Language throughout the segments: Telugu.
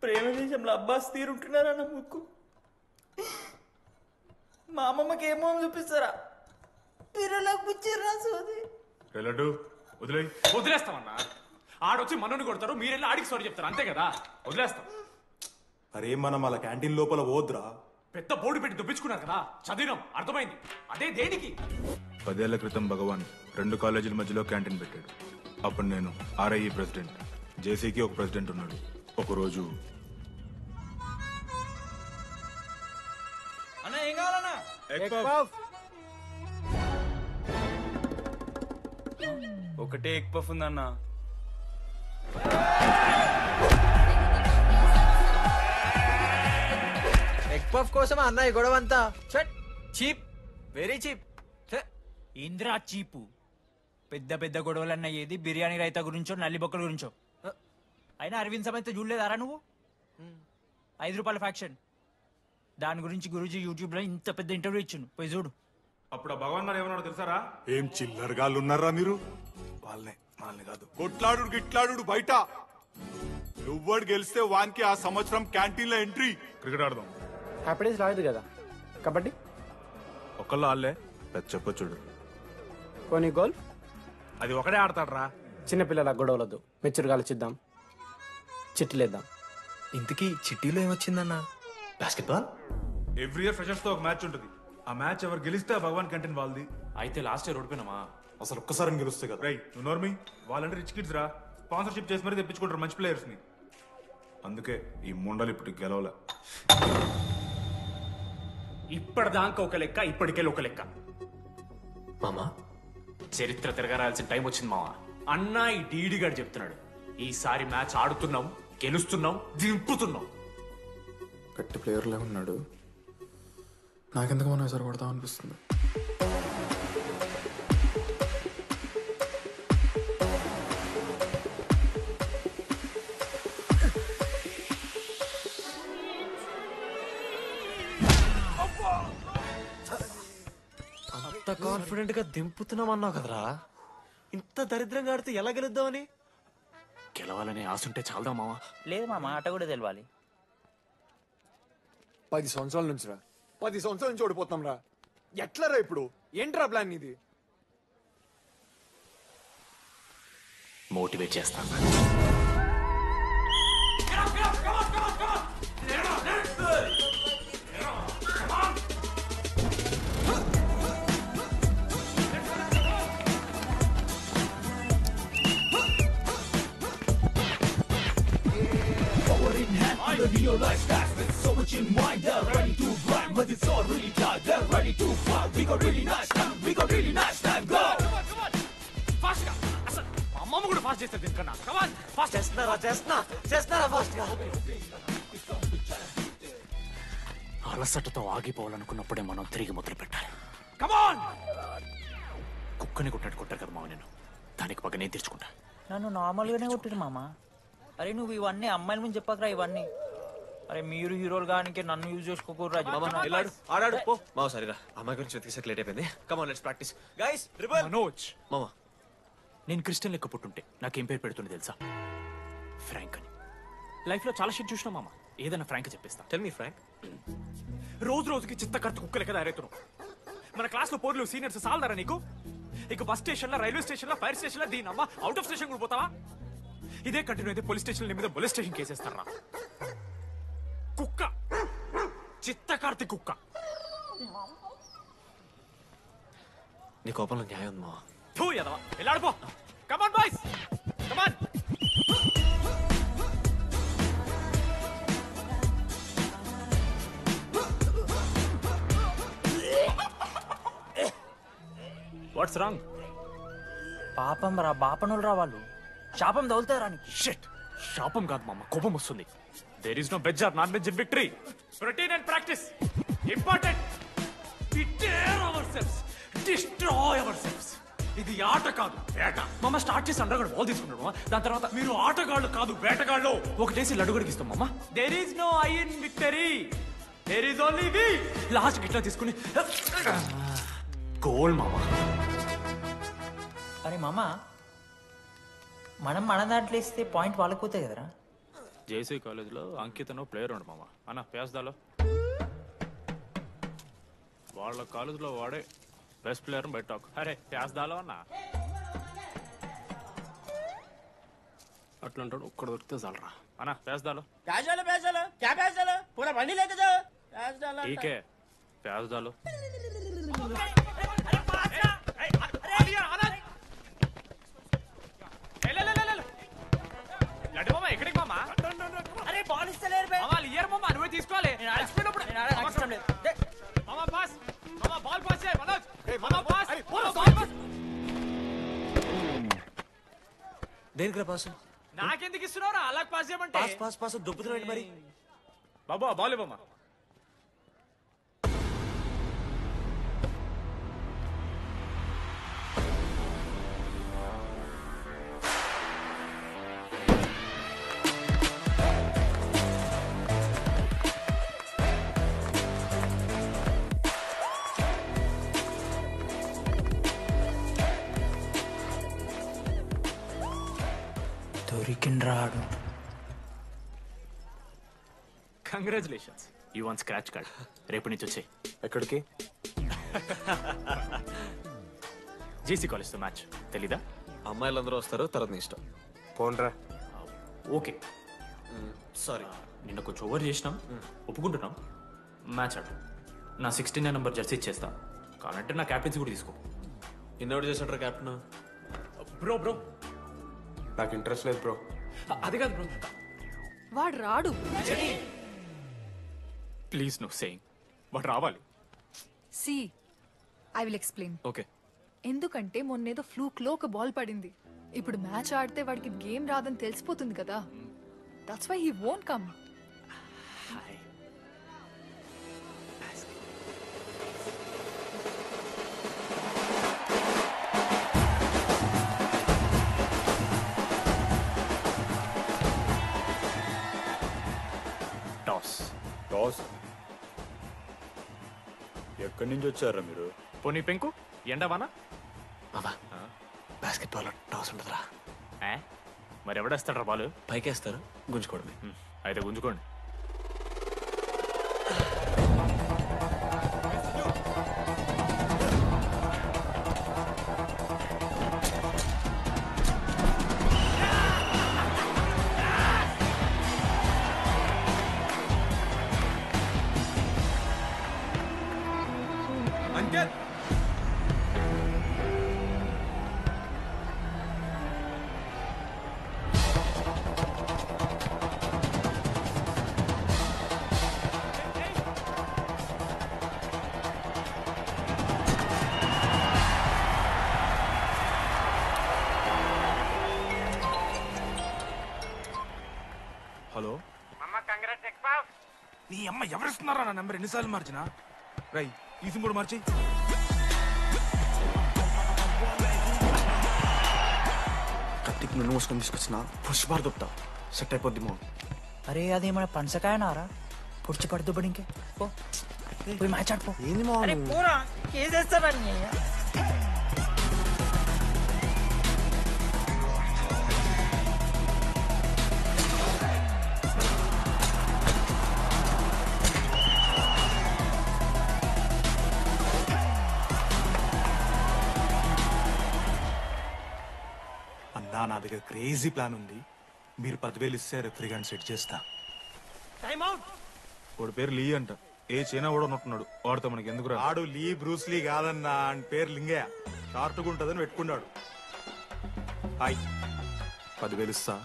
ప్రేమ దేశంలో అబ్బాస్ తీరుంటున్నారా నా ముక్కు. మా అమ్మమ్మకి ఏమో అని చూపిస్తారా పిల్లలకు పుచ్చిర్రా సోది. వదిలేస్తామన్నా. ఆడొచ్చి మనోని కొడతారు, మీరెళ్ళి ఆడికి సారీ చెప్తారు, అంతే కదా. వదిలేస్తాం. అరే మనం అలా క్యాంటీన్ లోపల పోద్రా. పెద్ద బోర్డు పెట్టి దుబ్బించుకున్నారు కదా, చదివినాం, అర్థమైంది. అదే దేనికి? 10 ఏళ్ల క్రితం భగవాన్ 2 కాలేజీల మధ్యలో క్యాంటీన్ పెట్టాడు. అప్పుడు నేను ఆర్ఐఈ ప్రెసిడెంట్, జేసీకి ఒక ప్రెసిడెంట్ ఉన్నాడు. ఒకరోజు అన్న ఏం కావాలన్నా? ఒకటే ఎగ్ పఫ్ ఉందన్న. ఎగ్ పఫ్ కోసం అన్న ఈ గొడవ అంతా చీప్, వెరీ చీప్. ఇంద్రా చీపు. పెద్ద పెద్ద గొడవలన్న ఏది బిర్యానీ రైతా గురించో నల్లి బొక్కల గురించో. అయినా అరవింద్ సమేత చూడలేదారా నువ్వు? 5 రూపాయల ఫ్యాక్షన్ దాని గురించి గురూజీ యూట్యూబ్ లో ఇంత పెద్ద ఇంటర్వ్యూ ఇచ్చిండు, పోయి చూడు. అప్పుడు ఆ భగవాన్ గారు ఏమన్నాడు తెలుసారా? ఏం చిల్లరగాళ్ళు ఉన్నారా మీరు? వాళ్ళని కాదు, కొట్లాడు గిట్లాడు బయట. నువ్వడు గెలిస్తే వానికి ఆ సంవత్సరం క్యాంటీన్ లో ఎంట్రీ. క్రికెట్ ఆడదాం. హ్యాపీ డేస్ రాలేదు కదా. కబడ్డీ ఒకళ్ళు ఆడలే, పెద్ద చెప్పొచ్చుడు. కొన్ని గోల్ అది ఒకడే ఆడతాడ్రా. చిన్నపిల్లల గొడవలొద్దు, మెచ్యూర్గా ఆలోచిద్దాం, చిట్టిలేద్దాం. ఇంతకీ చిట్టీలో ఏమొచ్చిందన్న? బాస్కెట్బాల్. ఎవ్రీ ఇయర్ ఫ్రెషర్స్ తో ఒక మ్యాచ్ ఉంటుంది. ఆ మ్యాచ్ ఎవరు గెలిస్తే ఆ భగవాన్ క్యాంటీన్ వాళ్ళది. అయితే లాస్ట్ ఇయర్ ఓడిపోయినామా? అసలు ఒక్కసారి గెలుస్తే కదా. రై నువ్వు నోర్మి. వాళ్ళంటే రిచ్ కిడ్స్ రా, స్పాన్సర్షిప్ చేసి మరీ తెప్పించుకుంటారు మంచి ప్లేయర్స్ ని. అందుకే ఈ ముండలు ఇప్పుడు గెలవలే. ఇప్పటిదాకా ఒక లెక్క, ఇప్పటికెళ్ళి ఒక లెక్క. మామా చరిత్ర తిరగరాల్సిన టైం వచ్చింది మావా. అన్నా ఈ డీడీ గారు చెప్తున్నాడు, ఈసారి మ్యాచ్ ఆడుతున్నాం, గెలుస్తున్నాం, దింపుతున్నాం. గట్టి ప్లేయర్లే ఉన్నాడు. నాకెందుకు మనం ఎసరు కొడతాం అనిపిస్తుంది. అంత కాన్ఫిడెంట్ గా దింపుతున్నాం అన్నావు కదరా. ఇంత దరిద్రంగా ఆడితే ఎలా గెలుద్దామని? గెలవాలనే ఆశుంటే చాలదా మావా? లేదు మామ, ఆట కూడా తెలవాలి. 10 సంవత్సరాల నుంచి రా, 10 సంవత్సరాల నుంచి ఓడిపోతాం రా. ఎట్లా రా ఇప్పుడు? ఏంట్రా ప్లాన్ ఇది? మోటివేట్ చేస్తాను. అమ్మమ్మ కూడా ఫాస్ట్ చేస్తారు దీనికన్నా. చేస్తున్నారా ఫాస్ట్ గా? అలసటతో ఆగిపోవాలనుకున్నప్పుడే మనం తిరిగి మొదలు పెట్టాలి. కమాన్! కుక్కని కొట్టాడు కొట్టారు కదా మావ, నేను దానికి పక్క నేను తెచ్చుకుంటా. నన్ను నార్మల్గానే కొట్టిరు మామ. అరే నువ్వు ఇవన్నీ అమ్మాయిల ముందు చెప్పకరా ఇవన్నీ. అరే మీరు హీరోలు కానీ నన్ను యూజ్ చేసుకోకూడదు. ఆడాడు పో మావ. సరిరా, అమ్మాయి గురించి వెతికేసాక లేట్ అయిపోయింది. Come on let's practice guys. Manoj మామా, నేను క్రిస్టియన్ లెక్క పుట్టుంటే నాకేం పేరు పెడుతుంది తెలుసా? ఫ్రాంక్ అని. లైఫ్ లో చాలా షిట్ చూసినా మామ, ఏదైనా ఫ్రాంక్ చెప్పేస్తా. Tell me frank. రోజు రోజుకి చిత్తకర్త కుక్క లెక్క తయారవుతున్నావు. మన క్లాస్ లో పోర్లు సీనియర్స్ సాలదారా నీకు? ఇక బస్ స్టేషన్ లో, రైల్వే స్టేషన్ లో, ఫైర్ స్టేషన్ లో, దీని అమ్మ అవుట్ ఆఫ్ స్టేషన్ కూడా పోతావా? ఇదే కంటిన్యూ అయితే పోలీస్ స్టేషన్ మీద పోలీస్ స్టేషన్ కేసేస్తారా? కుక్క, చిత్తకార్తి కుక్క. నీ కోపంలో న్యాయం ఉంది మావా. థూ ఎదవా, వెళ్ళాడిపో. Come on boys, come on. What's wrong? పాపం రా, బాపనులు రా వాళ్ళు. శాపం తగులుతారా నీకు? షిట్, శాపం కాదు మామ, కోపం వస్తుంది. There is no veg or non veg in victory. Routine and practice important. We dare ourselves, destroy ourselves. ఇది ఆట కాదు, వేట. మామ స్టార్ట్ చేసి అండర్గాడు బాల్ తీసుకున్నాడు. దాని తర్వాత మీరు ఆటగాళ్ళు కాదు వేటగాళ్ళు. ఒకటేసి లడ్డుగడికి ఇస్తాం మామ. There is no I in victory, there is only we. Last గిట్లా తీసుకుని గోల్ మామ. అరే మామ, మనం మన దాంట్లో ఇస్తే పాయింట్ వాళ్ళకి పోతాయి కదరా. జేసీ కాలేజ్లో అంకితనో ప్లేయర్ ఉండు మామ అన్న పేస్దాలో వాళ్ళ కాలేజ్లో వాడే బెస్ట్ ప్లేయర్ బయట టాక్ అరే పేస్దాలో అన్న అట్లా అంటాడు ఒక్కడ దొరికితే చాలరా అన్న పేస్దాలో టీకే పేస్దాలో ఎక్కడికి మామా అరే బాల్ ఇస్తలేరు బే. వాళ్ళు ఇయర్ మామా నువ్వే తీసుకోవాలి నేను అలసిపోయినప్పుడు నాకు ఇష్టం లేదు. దే. మామా పాస్ మామా బాల్ పాస్ చేయి మనోజ్ మామా పాస్ బాల్ పాస్ దేనికి పాస్ నాకెందుకు ఇస్తున్నావురా అలా పాస్ చేయమంటే పాస్ పాస్ పాస్ దొబ్బుతున్నాడు మరి. బాబు ఆ బాల్ ఇవ్వమ్మా దొరికిండ్రాడు. Congratulations you won scratch card రేపు నుంచి వచ్చాయి ఎక్కడికి? జేసీ కాలేజ్తో మ్యాచ్ తెలీదా? అమ్మాయిలందరూ వస్తారు, తర్వాత నీ ఇష్టం. పోన్రా. Okay sorry. నిన్న కొంచెం ఓవర్ చేసినాం ఒప్పుకుంటున్నాం. మ్యాచ్ ఆడు నా 69 నెంబర్ జెర్సీ ఇచ్చేస్తా కావాలంటే నా క్యాప్టెన్సీ కూడా తీసుకో. ఇన్నోటి చేసినట్టు క్యాప్టెన్. బ్రో బ్రో నాకు ఇంట్రెస్ట్ లేదు బ్రో. అది కాదు బ్రో వాడు రాడు. ప్లీజ్ నో సేయింగ్ వాడు రావాలి. See I will explain. Okay ఎందుకంటే మొన్నేదో ఫ్లూక్ లో ఒక బాల్ పడింది. ఇప్పుడు మ్యాచ్ ఆడితే వాడికి గేమ్ రాదని తెలిసిపోతుంది కదా. That's why he won't come. Toss toss ఎక్కడి నుంచి వచ్చారా మీరు? పోనీ పెంకు ఎండవానా బాబా బాస్కెట్ బాల్ టాస్ ఉంటుందిరా. మరి ఎవడేస్తాడ్రా బాలు? పైకేస్తారు, గుంజుకోవడమే. అయితే గుంజుకోండి. హలో నీ అమ్మ ఎవరిస్తున్నారా నా నెంబర్ ఎన్నిసార్లు మార్చినా? రై ఈ సిమ్ కూడా మార్చి. కత్తికి నన్ను మోసుకొని తీసుకొచ్చిన పుష్పార్ దొప్తా సెట్ అయిపోద్ది మో. అరే అదేమన్నా పంచకాయ నారా పుడిచి పడుతూ పడి ఇంకే పో పోయి మ్యాచ్ ఆడిపో. ఏంది మా అరే పోరా కేసేస్తారని. అన్నా నా దగ్గర క్రేజీ ప్లాన్ ఉంది. మీరు 10,000 ఇస్తే రెఫ్రీ గాని సెట్ చేస్తా. వాడి పేరు లీ అంట. ఏ చైనా కూడా ఉన్నట్టున్నాడు. వాడితో మనకి ఎందుకు రా? ఆడు లీ బ్రూస్ లీ కాదన్నా, అని పేరు లింగయ్య. షార్ట్గా ఉంటుందని పెట్టుకున్నాడు. హాయ్ 10,000 ఇస్తా,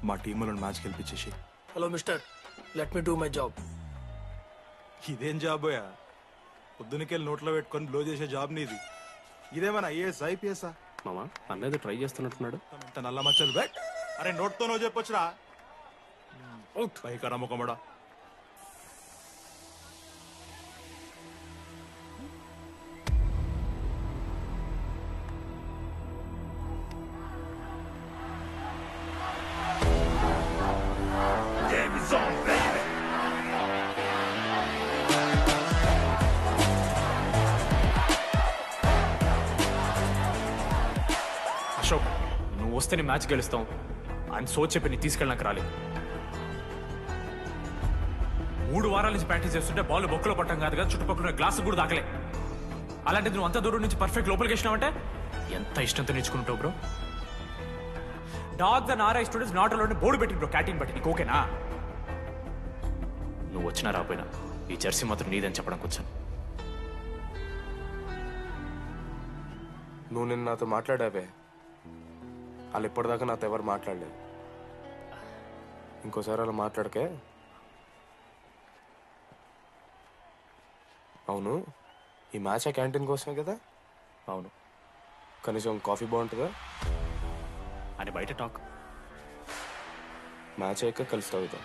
మా టీంలో మ్యాచ్ గెలిపించేసి. Hello mister, let me do my job. ఇదేం జాబోయా? పొద్దునకెళ్ళి నోట్లో పెట్టుకొని బ్లో చేసే జాబ్ నీది. ఇదేమన్నా ఐఏఎస్ ఐపీఎస్ఆ? మామా అన్నది ట్రై చేస్తున్నట్టున్నాడు. ఇంత నల్ల మచ్చలు బెట్. అరే నోట్తో నువ్వు చెప్పొచ్చురా. పైకరా ముఖమడా. అశోక్ నువ్వు వస్తే నీ మ్యాచ్ గెలుస్తాం అని సో చెప్పి నీ తీసుకెళ్ళడానికి రాలేదు. 3 వారాల నుంచి ప్రాక్టీస్ చేస్తుంటే బాల్ బొక్కలో పట్టం కాదు కదా, చుట్టుపక్కల గ్లాసు కూడా దాకలే. అలాంటిది నువ్వు అంత దూరం నుంచి పర్ఫెక్ట్ లోపలికి వేసినావంటే ఎంత ఇష్టంతో నేర్చుకుంటావు bro. Dogs and RI students not allowed board పెట్టి బ్రో, క్యాటీన్ బట్టి. నీకు ఓకేనా? నువ్వు వచ్చినా రాపోయినా ఈ జెర్సీ మాత్రం నీదని చెప్పడానికి వచ్చాను. నువ్వు నిన్న నాతో మాట్లాడావే, వాళ్ళు ఇప్పటిదాకా నాతో ఎవరు మాట్లాడలేదు. ఇంకోసారి అలా మాట్లాడకే. అవును, ఈ మ్యాచ్ ఆ క్యాంటీన్ కోసమే కదా? అవును. కనీసం కాఫీ బాగుంటుందా అని బయట టాక్. మ్యాచ్ అయ్యాక కలిసి తాగుతాం.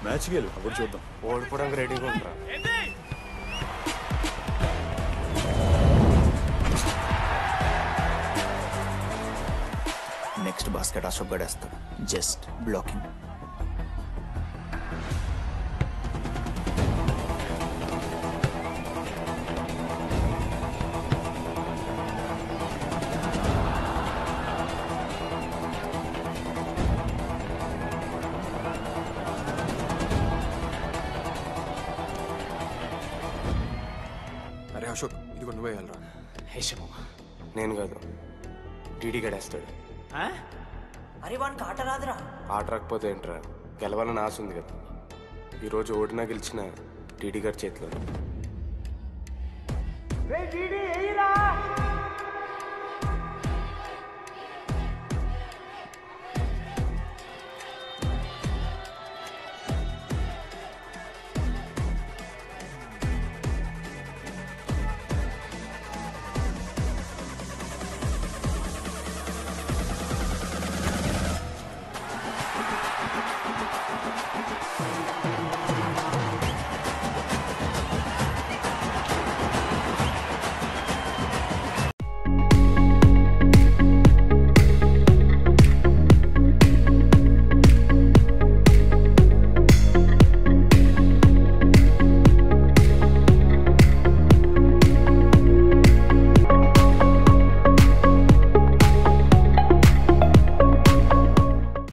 మ్యాచ్ గేలు అప్పుడు చూద్దాం. ఓడిపోవడానికి రెడీగా ఉంటారా? నెక్స్ట్ బాస్కెట్ అశోక్ గడేస్తాడు. Just blocking. అరే అశోక్, ఇది కూడా నువ్వే వెళ్ళరా. హేషమో నేను కాదు, టీడీ గడేస్తాడు. అరే వానికి ఆట రాదురా. ఆట రాకపోతే ఏంట్రా, గెలవాలని ఆశ ఉంది కదా. ఈరోజు ఓడినా గెలిచిన టీడీ గారి చేతిలో.